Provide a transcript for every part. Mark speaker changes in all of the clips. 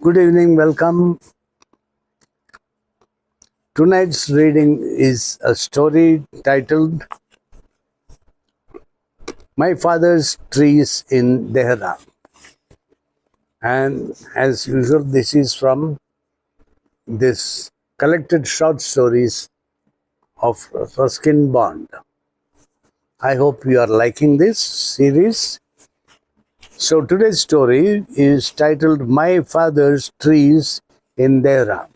Speaker 1: Good evening, welcome. Tonight's reading is a story titled My Father's Trees in Dehra. And as usual, this is from this collected short stories of Ruskin Bond. I hope you are liking this series. So today's story is titled My Father's Trees in Dehra.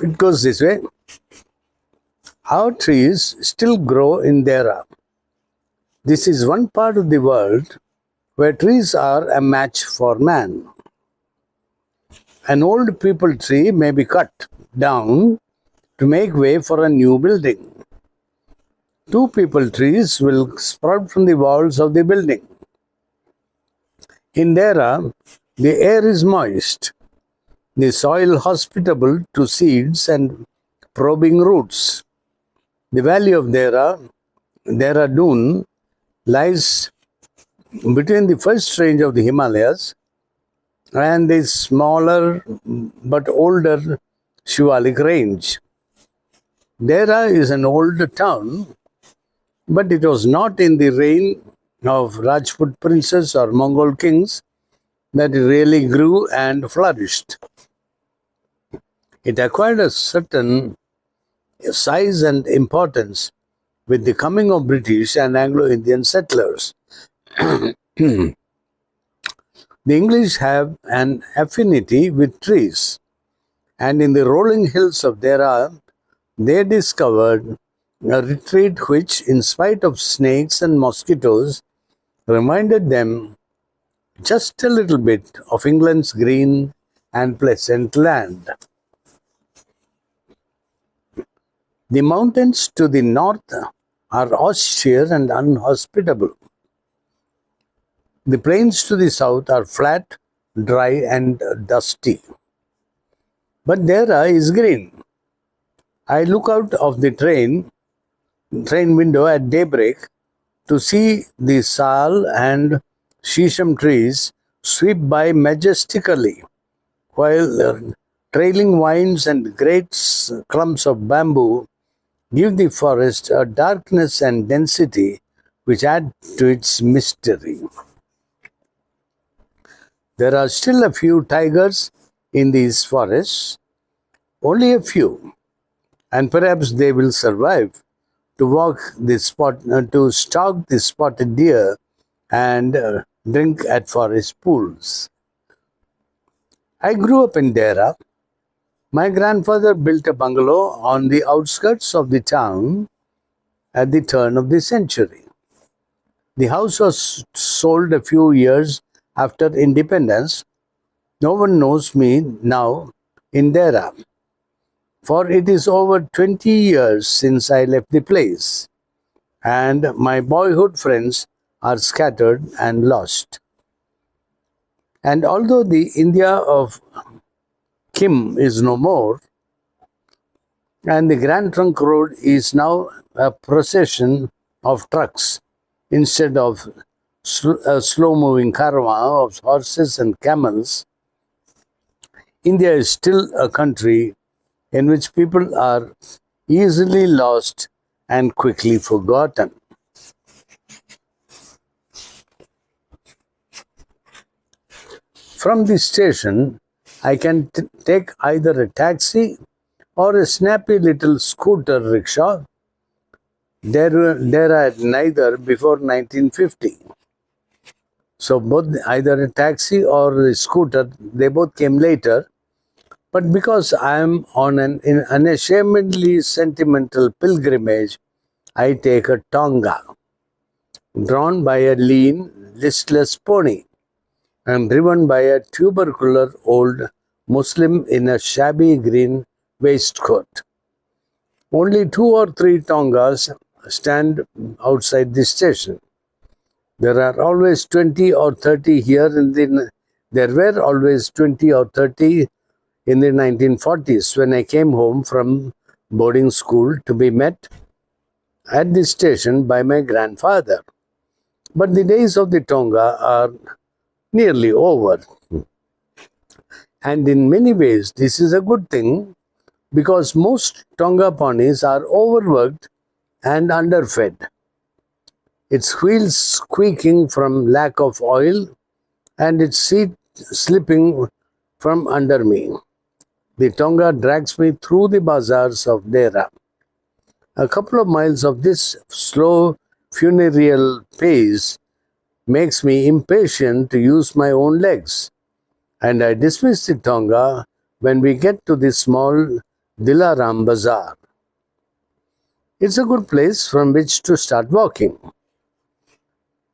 Speaker 1: It goes this way. Our trees still grow in Dehra. This is one part of the world where trees are a match for man. An old peepal tree may be cut down to make way for a new building. Two peepal trees will sprout from the walls of the building. In Dehra, the air is moist, the soil hospitable to seeds and probing roots. The valley of Dehradun, lies between the first range of the Himalayas and the smaller but older Shivalik range. Dehra is an old town, but it was not in the reign of Rajput princes or Mongol kings that it really grew and flourished. It acquired a certain size and importance with the coming of British and Anglo-Indian settlers. The English have an affinity with trees, and in the rolling hills of Dehra, they discovered a retreat which, in spite of snakes and mosquitoes, reminded them just a little bit of England's green and pleasant land. The mountains to the north are austere and unhospitable. The plains to the south are flat, dry, and dusty. But Dehra is green. I look out of the train window at daybreak to see the sal and shisham trees sweep by majestically, while trailing vines and great clumps of bamboo give the forest a darkness and density which add to its mystery. There are still a few tigers in these forests, only a few, and perhaps they will survive to stalk the spotted deer and drink at forest pools. I grew up in Dehra. My grandfather built a bungalow on the outskirts of the town at the turn of the century. The house was sold a few years after independence. No one knows me now in Dehra, for it is over 20 years since I left the place, and my boyhood friends are scattered and lost. And although the India of Kim is no more, and the Grand Trunk Road is now a procession of trucks instead of a slow-moving caravan of horses and camels, India is still a country in which people are easily lost and quickly forgotten. From the station, I can take either a taxi or a snappy little scooter rickshaw. There had neither before 1950. So both either a taxi or a scooter, they both came later. But because I am on an unashamedly sentimental pilgrimage, I take a tonga, drawn by a lean, listless pony, and driven by a tubercular old Muslim in a shabby green waistcoat. Only 2 or 3 tongas stand outside the station. There are always 20 or 30 here there were always 20 or 30 in the 1940s when I came home from boarding school to be met at the station by my grandfather. But the days of the tonga are nearly over. And in many ways, this is a good thing because most Tonga ponies are overworked and underfed. Its wheels squeaking from lack of oil and its seat slipping from under me. The Tonga drags me through the bazaars of Dehra. A couple of miles of this slow funereal pace makes me impatient to use my own legs, and I dismiss the Tonga when we get to the small Dilaram Bazaar. It's a good place from which to start walking.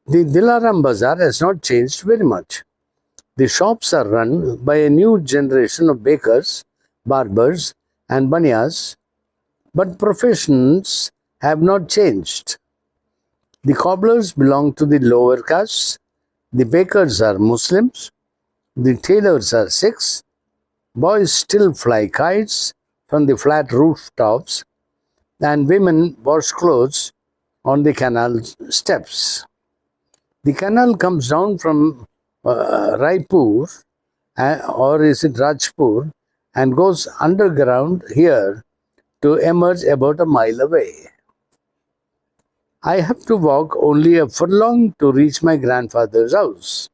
Speaker 1: The Dilaram Bazaar has not changed very much. The shops are run by a new generation of bakers, barbers, and banias, but professions have not changed. The cobblers belong to the lower castes, the bakers are Muslims, the tailors are Sikhs, boys still fly kites from the flat rooftops, and women wash clothes on the canal steps. The canal comes down from Raipur, or is it Rajpur, and goes underground here to emerge about a mile away. I have to walk only a furlong to reach my grandfather's house.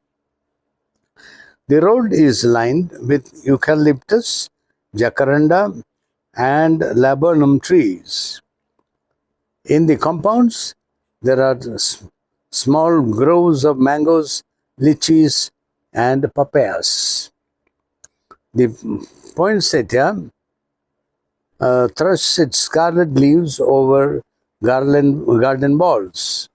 Speaker 1: The road is lined with eucalyptus, jacaranda, and laburnum trees. In the compounds, there are small groves of mangoes, lychees, and papayas. The poinsettia thrusts its scarlet leaves over garden walls.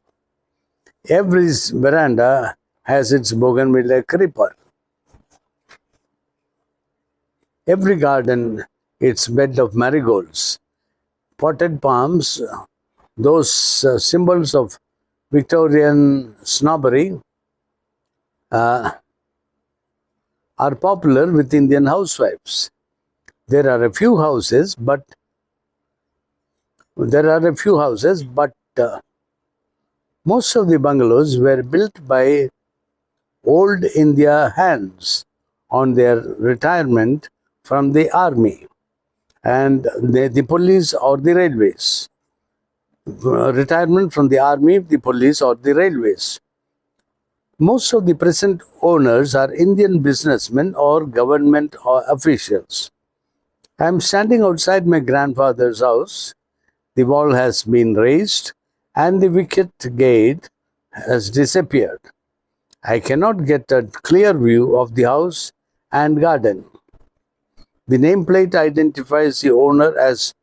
Speaker 1: Every veranda has its bougainvillea creeper. Every garden its bed of marigolds. Potted palms, those symbols of Victorian snobbery, are popular with Indian housewives. There are a few houses, but most of the bungalows were built by old India hands on their retirement from the army and the police or the railways. Retirement from the army, the police, or the railways. Most of the present owners are Indian businessmen or government or officials. I am standing outside my grandfather's house. The wall has been raised and the wicket gate has disappeared. I cannot get a clear view of the house and garden. The nameplate identifies the owner as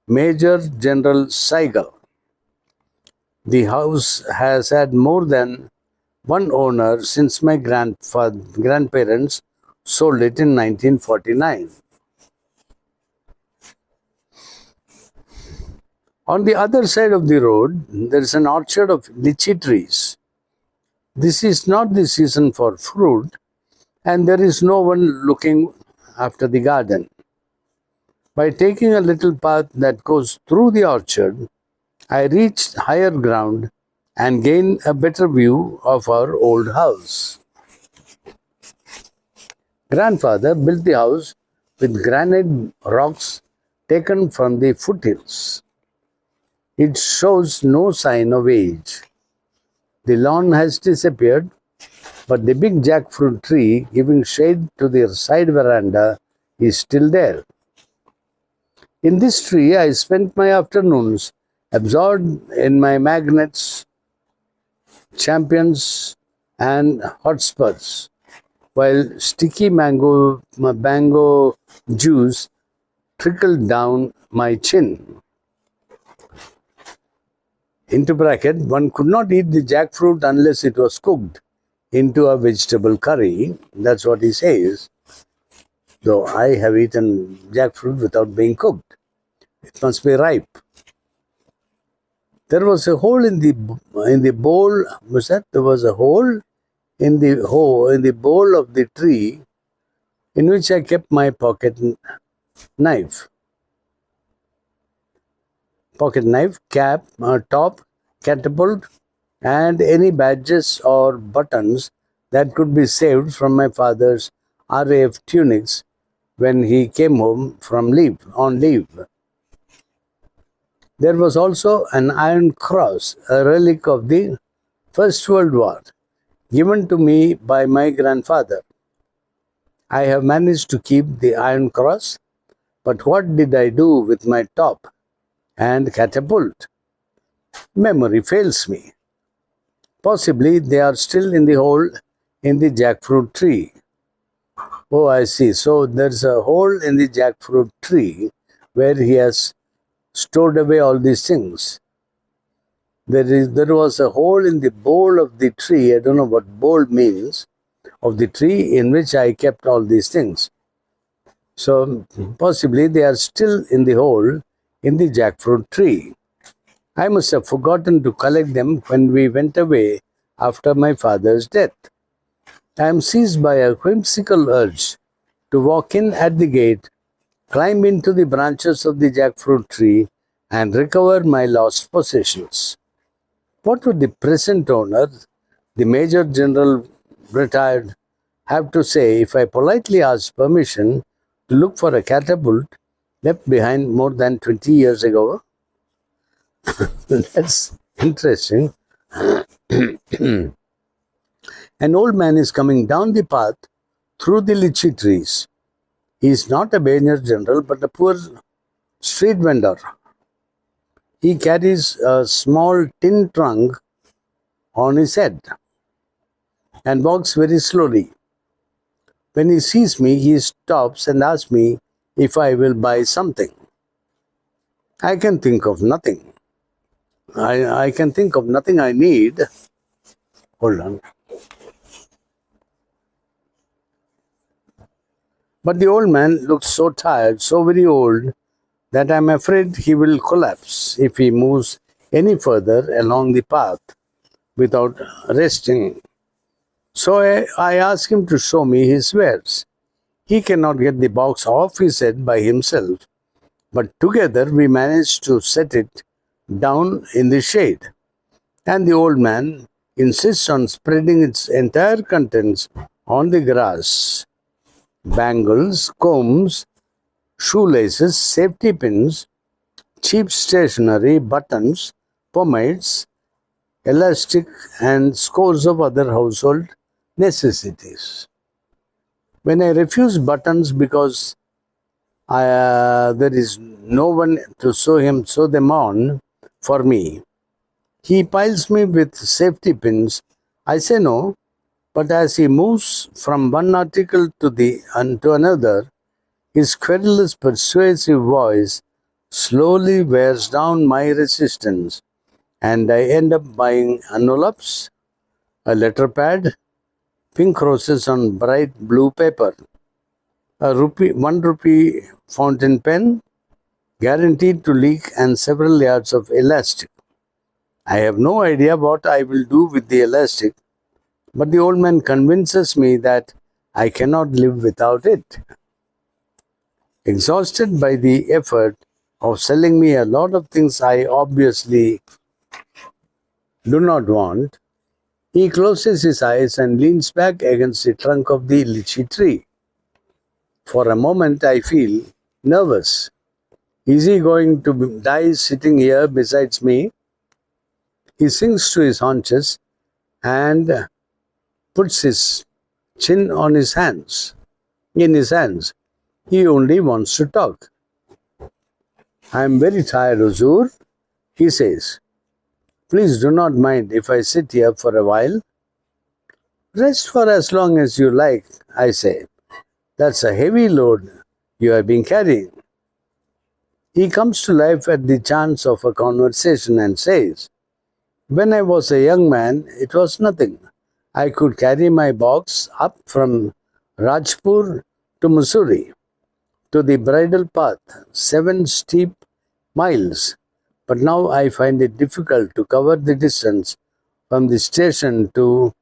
Speaker 1: Major General Saigal. The house has had more than one owner since my grandparents sold it in 1949. On the other side of the road, there is an orchard of lychee trees. This is not the season for fruit, and there is no one looking after the garden. By taking a little path that goes through the orchard, I reach higher ground and gain a better view of our old house. Grandfather built the house with granite rocks taken from the foothills. It shows no sign of age. The lawn has disappeared, but the big jackfruit tree giving shade to the side veranda is still there. In this tree, I spent my afternoons absorbed in my magnets, champions, and hotspurs, while sticky mango juice trickled down my chin. Into bracket, one could not eat the jackfruit unless it was cooked into a vegetable curry. That's what he says. So I have eaten jackfruit without being cooked. It must be ripe. There was a hole in the bowl. Was that there was a hole in the bowl of the tree in which I kept my pocket knife, cap, top, catapult, and any badges or buttons that could be saved from my father's RAF tunics when he came home from on leave. There was also an iron cross, a relic of the First World War, given to me by my grandfather. I have managed to keep the iron cross, but what did I do with my top and catapult? Memory fails me. Possibly they are still in the hole in the jackfruit tree. Oh, I see. So there's a hole in the jackfruit tree where he has stored away all these things. There was a hole in the bole of the tree. I don't know what bole means, of the tree in which I kept all these things. So possibly they are still in the hole in the jackfruit tree. I must have forgotten to collect them when we went away after my father's death. I am seized by a whimsical urge to walk in at the gate, climb into the branches of the jackfruit tree, and recover my lost possessions. What would the present owner, the Major General retired, have to say if I politely asked permission to look for a catapult left behind more than 20 years ago? That's interesting. An old man is coming down the path through the lychee trees. He is not a Major General but a poor street vendor. He carries a small tin trunk on his head and walks very slowly. When he sees me, he stops and asks me if I will buy something. I can think of nothing. I can think of nothing I need. Hold on. But the old man looks so tired, so very old, that I am afraid he will collapse if he moves any further along the path without resting. So I ask him to show me his wares. He cannot get the box off his head by himself, but together we manage to set it down in the shade. And the old man insists on spreading its entire contents on the grass. Bangles, combs, shoelaces, safety pins, cheap stationery, buttons, pomades, elastic, and scores of other household necessities. When I refuse buttons because there is no one to sew them on for me, he piles me with safety pins. I say no, but as he moves from one article to another, his querulous, persuasive voice slowly wears down my resistance, and I end up buying envelopes, a letter pad, pink roses on bright blue paper, a 1 rupee fountain pen, guaranteed to leak, and several yards of elastic. I have no idea what I will do with the elastic, but the old man convinces me that I cannot live without it. Exhausted by the effort of selling me a lot of things I obviously do not want, he closes his eyes and leans back against the trunk of the lychee tree. For a moment I feel nervous. Is he going to die sitting here beside me? He sinks to his haunches and puts his chin on his hands. In his hands. He only wants to talk. I am very tired, Huzur, he says. Please do not mind if I sit here for a while. Rest for as long as you like, I say. That's a heavy load you have been carrying. He comes to life at the chance of a conversation and says, when I was a young man, it was nothing. I could carry my box up from Rajpur to Mussoorie, to the bridle path, 7 steep miles. But now I find it difficult to cover the distance from the station to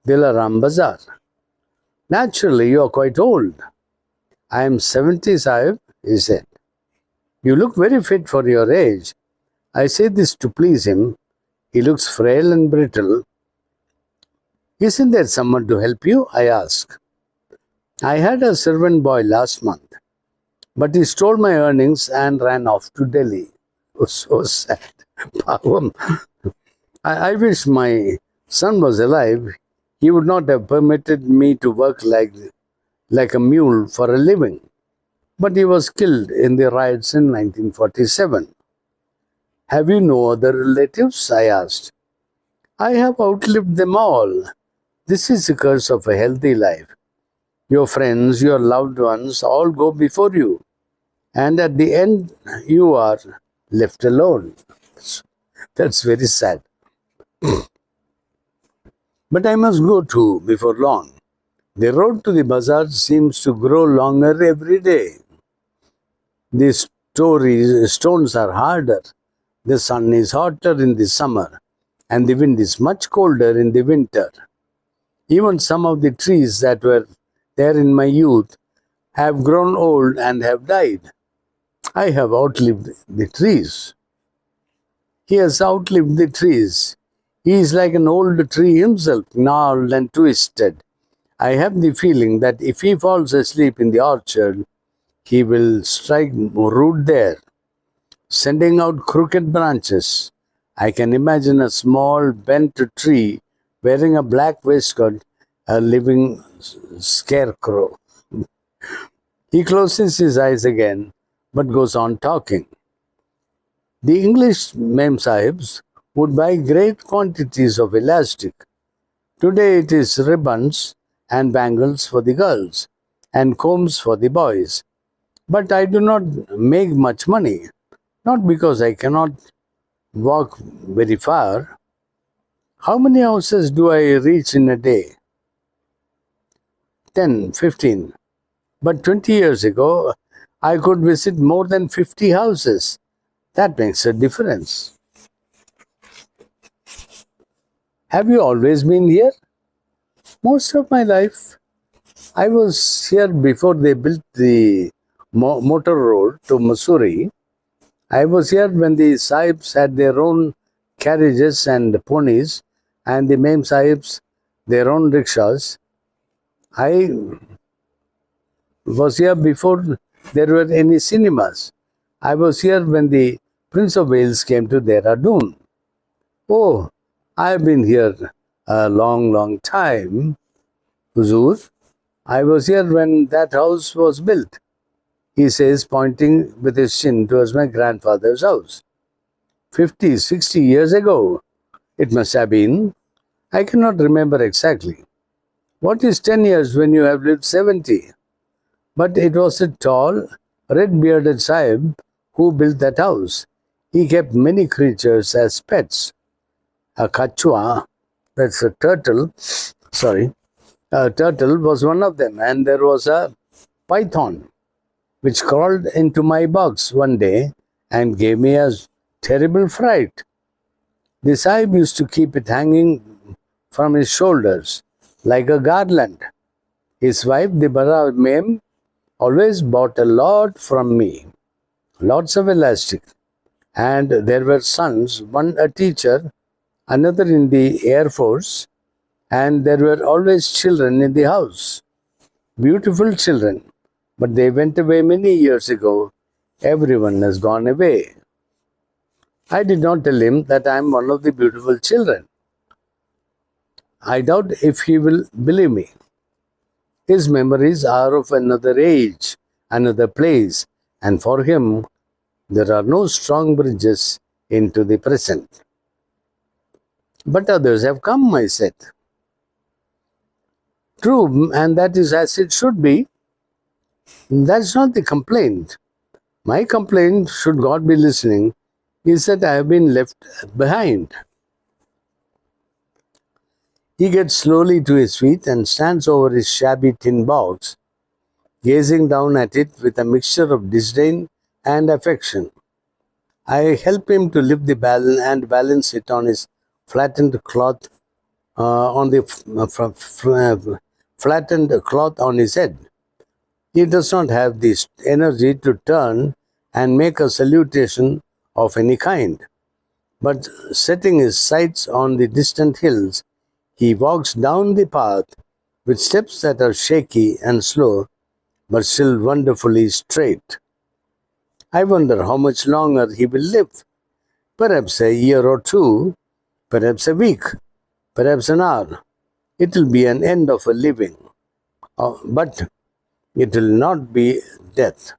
Speaker 1: Dilaram Bazaar. Naturally, you are quite old. I am 70, Sahib, he said. You look very fit for your age. I say this to please him. He looks frail and brittle. Isn't there someone to help you? I asked. I had a servant boy last month, but he stole my earnings and ran off to Delhi. It was so sad. Pavam. I wish my son was alive. He would not have permitted me to work like a mule for a living. But he was killed in the riots in 1947. Have you no other relatives? I asked. I have outlived them all. This is the curse of a healthy life. Your friends, your loved ones all go before you. And at the end, you are left alone. That's very sad. But I must go too before long. The road to the bazaar seems to grow longer every day. The stones are harder. The sun is hotter in the summer, and the wind is much colder in the winter. Even some of the trees that were there in my youth have grown old and have died. I have outlived the trees. He has outlived the trees. He is like an old tree himself, gnarled and twisted. I have the feeling that if he falls asleep in the orchard, he will strike root there, sending out crooked branches. I can imagine a small bent tree wearing a black waistcoat, a living scarecrow. He closes his eyes again, but goes on talking. The English Mem Sahibs would buy great quantities of elastic. Today it is ribbons and bangles for the girls and combs for the boys. But I do not make much money, not because I cannot walk very far. How many houses do I reach in a day? 10, 15. But 20 years ago, I could visit more than 50 houses. That makes a difference. Have you always been here? Most of my life. I was here before they built the motor road to Mussoorie. I was here when the Sahibs had their own carriages and ponies, and the Mem Sahibs their own rickshaws. I was here before there were any cinemas. I was here when the Prince of Wales came to Dehradun. Oh, I've been here a long, long time, Huzur. I was here when that house was built, he says, pointing with his chin towards my grandfather's house. 50, 60 years ago, it must have been. I cannot remember exactly. What is 10 years when you have lived 70? But it was a tall, red-bearded Sahib who built that house. He kept many creatures as pets. A kachua, that's a turtle, a turtle was one of them, and there was a python which crawled into my box one day and gave me a terrible fright. The Sahib used to keep it hanging from his shoulders like a garland. His wife, the Bara Mem, always bought a lot from me, lots of elastic. And there were sons, one a teacher, another in the Air Force, and there were always children in the house. Beautiful children, but they went away many years ago. Everyone has gone away. I did not tell him that I am one of the beautiful children. I doubt if he will believe me. His memories are of another age, another place, and for him, there are no strong bridges into the present. But others have come, I said. True, and that is as it should be. That's not the complaint. My complaint, should God be listening, is that I have been left behind. He gets slowly to his feet and stands over his shabby tin box, gazing down at it with a mixture of disdain and affection. I help him to lift the balance and balance it on his flattened cloth flattened cloth on his head. He does not have the energy to turn and make a salutation of any kind, but setting his sights on the distant hills, He walks down the path with steps that are shaky and slow, but still wonderfully straight. I wonder how much longer he will live. Perhaps a year or two, perhaps a week, perhaps an hour. It will be an end of a living. But it will not be death.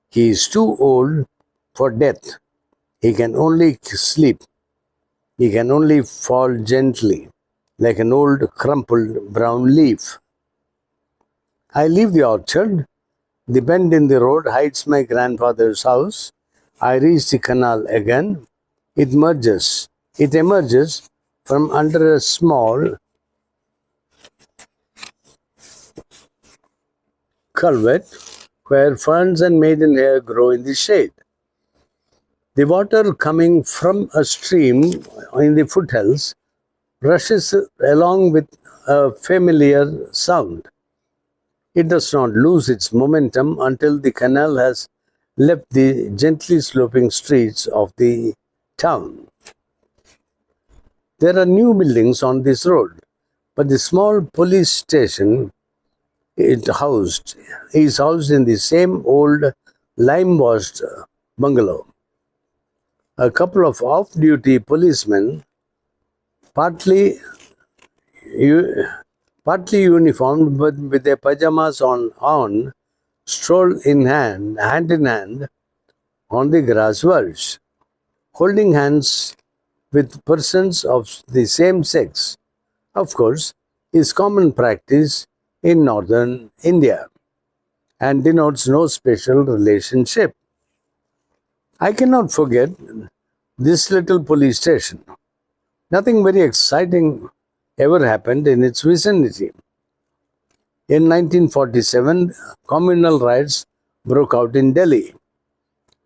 Speaker 1: He is too old for death. He can only sleep. He can only fall gently, like an old crumpled brown leaf. I leave the orchard. The bend in the road hides my grandfather's house. I reach the canal again. It emerges from under a small culvert where ferns and maidenhair grow in the shade. The water coming from a stream in the foothills rushes along with a familiar sound. It does not lose its momentum until the canal has left the gently sloping streets of the town. There are new buildings on this road, but the small police station is housed in the same old lime-washed bungalow. A couple of off-duty policemen, partly partly uniformed but with their pajamas on, stroll hand in hand on the grass verge, holding hands with persons of the same sex. Of course, is common practice in northern India and denotes no special relationship. I cannot forget this little police station. Nothing very exciting ever happened in its vicinity. In 1947, communal riots broke out in Delhi.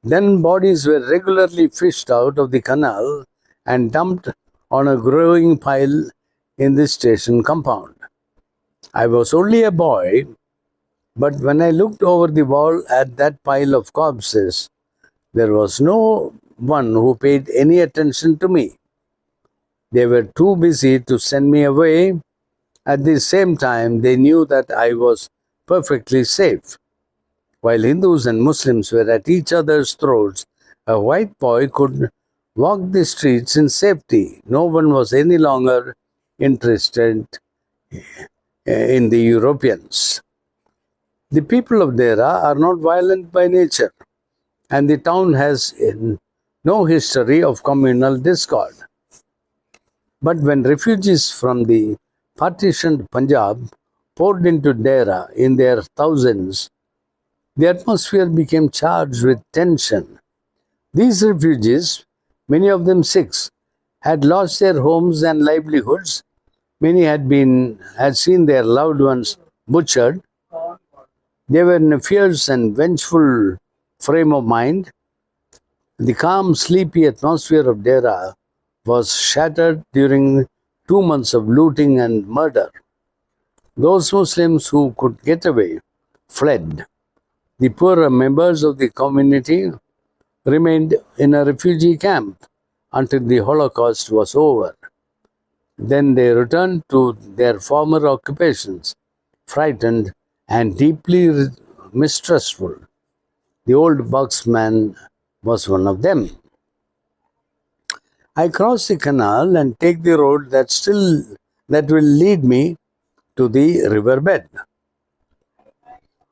Speaker 1: Then bodies were regularly fished out of the canal and dumped on a growing pile in the station compound. I was only a boy, but when I looked over the wall at that pile of corpses, there was no one who paid any attention to me. They were too busy to send me away. At the same time, they knew that I was perfectly safe. While Hindus and Muslims were at each other's throats, a white boy could walk the streets in safety. No one was any longer interested in the Europeans. The people of Dehra are not violent by nature, and the town has no history of communal discord. But when refugees from the partitioned Punjab poured into Dehra in their thousands, the atmosphere became charged with tension. These refugees, many of them Sikhs, had lost their homes and livelihoods. Many had seen their loved ones butchered. They were in a fierce and vengeful frame of mind. The calm, sleepy atmosphere of Dehra was shattered during 2 months of looting and murder. Those Muslims who could get away fled. The poorer members of the community remained in a refugee camp until the Holocaust was over. Then they returned to their former occupations, frightened and deeply mistrustful. The old Bucksman was one of them. I cross the canal and take the road that will lead me to the riverbed.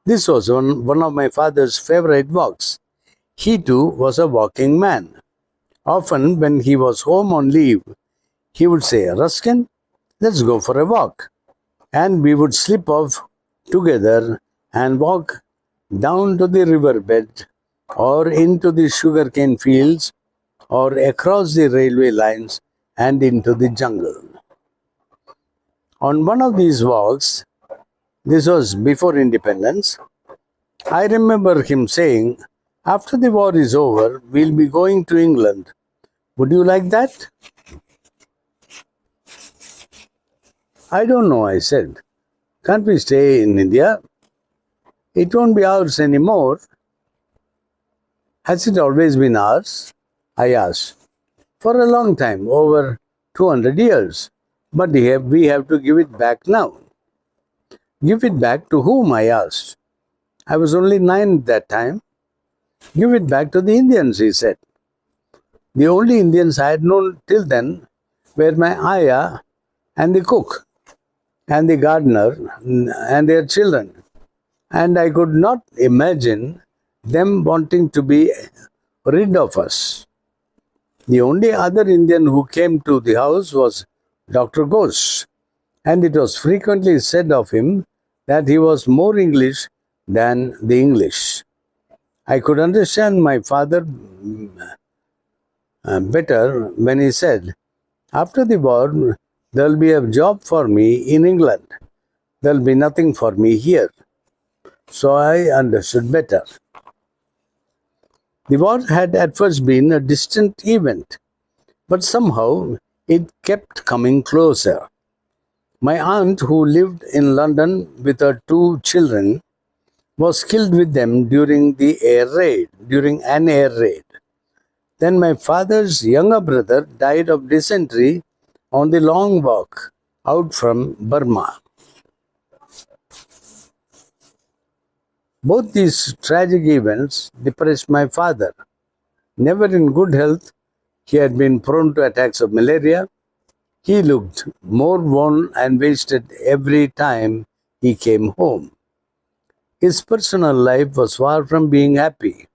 Speaker 1: This was one of my father's favorite walks. He too was a walking man. Often when he was home on leave, he would say, "Ruskin, let's go for a walk." And we would slip off together and walk down to the riverbed or into the sugarcane fields or across the railway lines and into the jungle. On one of these walks, this was before independence, I remember him saying, "After the war is over, we'll be going to England. Would you like that?" "I don't know," I said. "Can't we stay in India? It won't be ours anymore." "Has it always been ours?" I asked. "For a long time, over 200 years. But we have to give it back now. Give it back to whom? I asked. I was only 9 at that time. Give it back to the Indians, he said. The only Indians I had known till then were my ayah and the cook and the gardener and their children. And I could not imagine them wanting to be rid of us. The only other Indian who came to the house was Dr. Ghosh, and it was frequently said of him that he was more English than the English. I could understand my father better when he said, after the war, there'll be a job for me in England. There'll be nothing for me here. So I understood better. The war had at first been a distant event, but somehow it kept coming closer. My aunt, who lived in London with her 2 children, was killed with them during an air raid. Then my father's younger brother died of dysentery on the long walk out from Burma. Both these tragic events depressed my father. Never in good health, he had been prone to attacks of malaria. He looked more worn and wasted every time he came home. His personal life was far from being happy,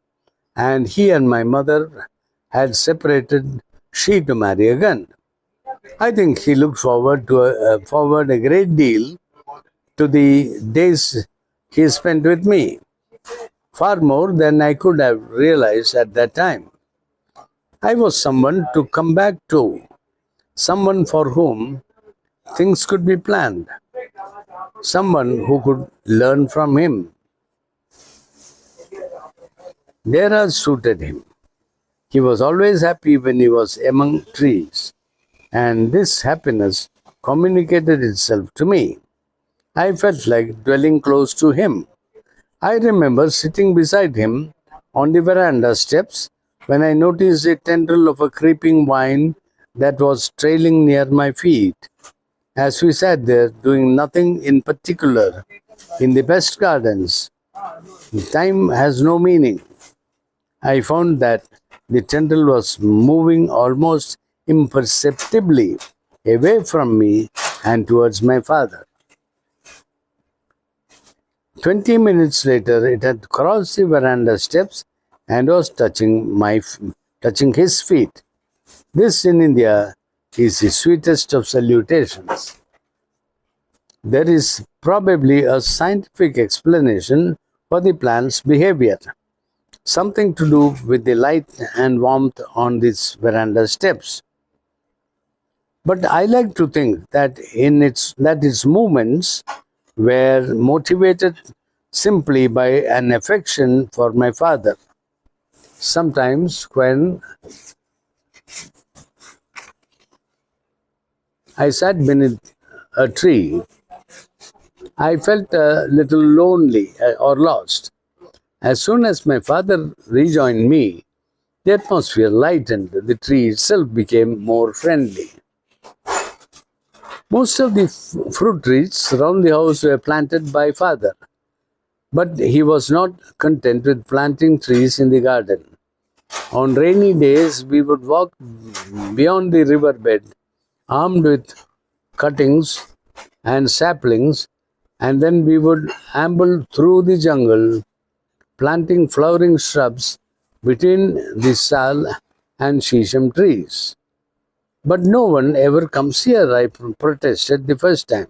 Speaker 1: and he and my mother had separated, she to marry again. I think he looked forward a great deal to the days he spent with me, far more than I could have realized at that time. I was someone to come back to, someone for whom things could be planned, someone who could learn from him. Dehra suited him. He was always happy when he was among trees, and this happiness communicated itself to me. I felt like dwelling close to him. I remember sitting beside him on the veranda steps when I noticed a tendril of a creeping vine that was trailing near my feet. As we sat there doing nothing in particular in the best gardens, time has no meaning. I found that the tendril was moving almost imperceptibly away from me and towards my father. 20 minutes later, it had crossed the veranda steps and was touching his feet. This in India is the sweetest of salutations. There is probably a scientific explanation for the plant's behavior, something to do with the light and warmth on these veranda steps. But I like to think that its movements were motivated simply by an affection for my father. Sometimes when I sat beneath a tree, I felt a little lonely or lost. As soon as my father rejoined me, the atmosphere lightened, the tree itself became more friendly. Most of the fruit trees around the house were planted by father, but he was not content with planting trees in the garden. On rainy days, we would walk beyond the riverbed, armed with cuttings and saplings, and then we would amble through the jungle, planting flowering shrubs between the sal and shisham trees. But no one ever comes here, I protested the first time.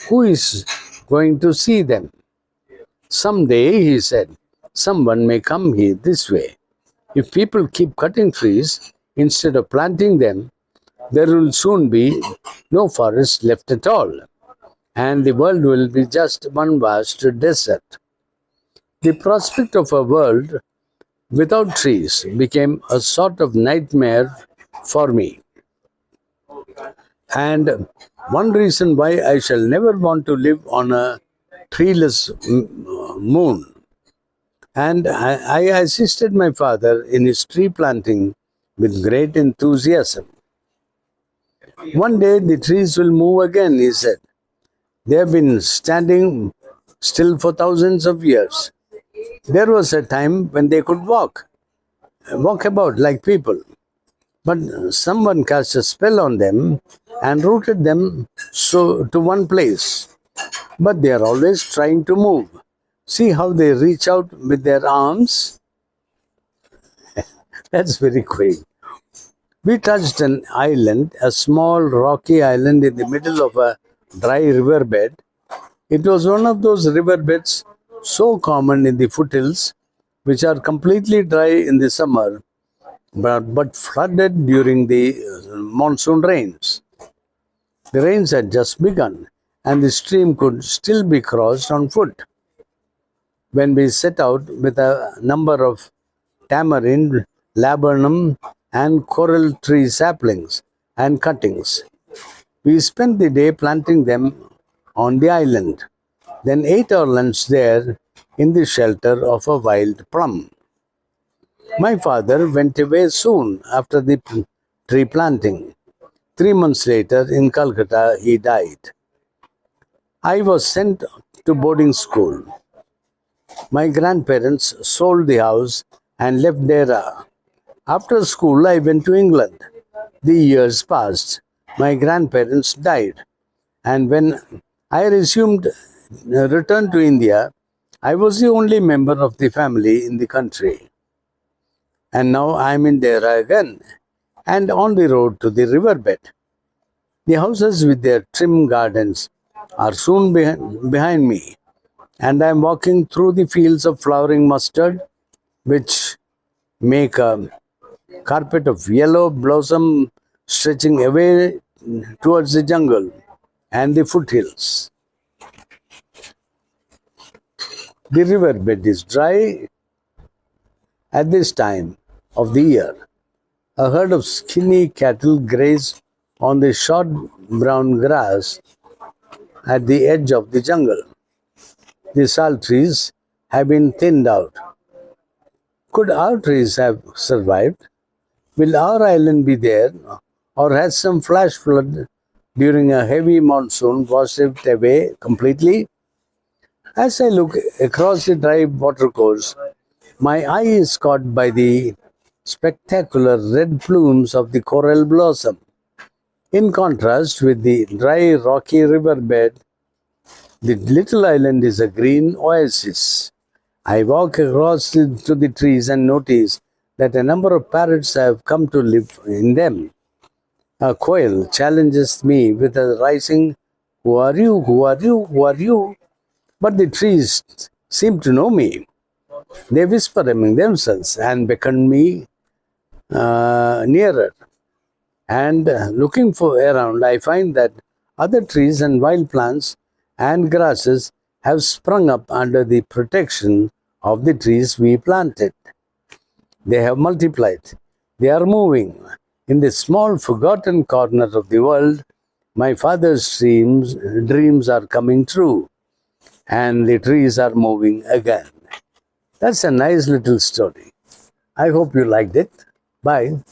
Speaker 1: Who is going to see them? Someday, he said, someone may come here this way. If people keep cutting trees instead of planting them, there will soon be no forest left at all, and the world will be just one vast desert. The prospect of a world without trees became a sort of nightmare for me. And one reason why I shall never want to live on a treeless moon. And I assisted my father in his tree planting with great enthusiasm. One day the trees will move again, he said. They have been standing still for thousands of years. There was a time when they could walk about like people. But someone cast a spell on them and rooted them so to one place. But they are always trying to move. See how they reach out with their arms? That's very quaint. We touched an island, a small rocky island in the middle of a dry riverbed. It was one of those riverbeds so common in the foothills, which are completely dry in the summer but flooded during the monsoon rains. The rains had just begun, and the stream could still be crossed on foot. When we set out with a number of tamarind, laburnum, and coral tree saplings and cuttings, we spent the day planting them on the island, then ate our lunch there in the shelter of a wild plum. My father went away soon after the tree planting. 3 months later, in Calcutta, he died. I was sent to boarding school. My grandparents sold the house and left Dehra. After school, I went to England. The years passed. My grandparents died. And when I returned to India, I was the only member of the family in the country. And now I am in Dehra again and on the road to the riverbed. The houses with their trim gardens are soon behind me, and I am walking through the fields of flowering mustard, which make a carpet of yellow blossom stretching away towards the jungle and the foothills. The riverbed is dry at this time of the year. A herd of skinny cattle graze on the short brown grass at the edge of the jungle. The sal trees have been thinned out. Could our trees have survived? Will our island be there, or has some flash flood during a heavy monsoon washed it away completely? As I look across the dry watercourse, my eye is caught by the spectacular red plumes of the coral blossom. In contrast with the dry rocky riverbed, the little island is a green oasis. I walk across to the trees and notice that a number of parrots have come to live in them. A quail challenges me with a rising, "Who are you? Who are you? Who are you?" But the trees seem to know me. They whisper among themselves and beckon me nearer. And looking for around, I find that other trees and wild plants and grasses have sprung up under the protection of the trees we planted. They have multiplied. They are moving. In this small forgotten corner of the world, my father's dreams are coming true, and the trees are moving again. That's a nice little story. I hope you liked it. Bye.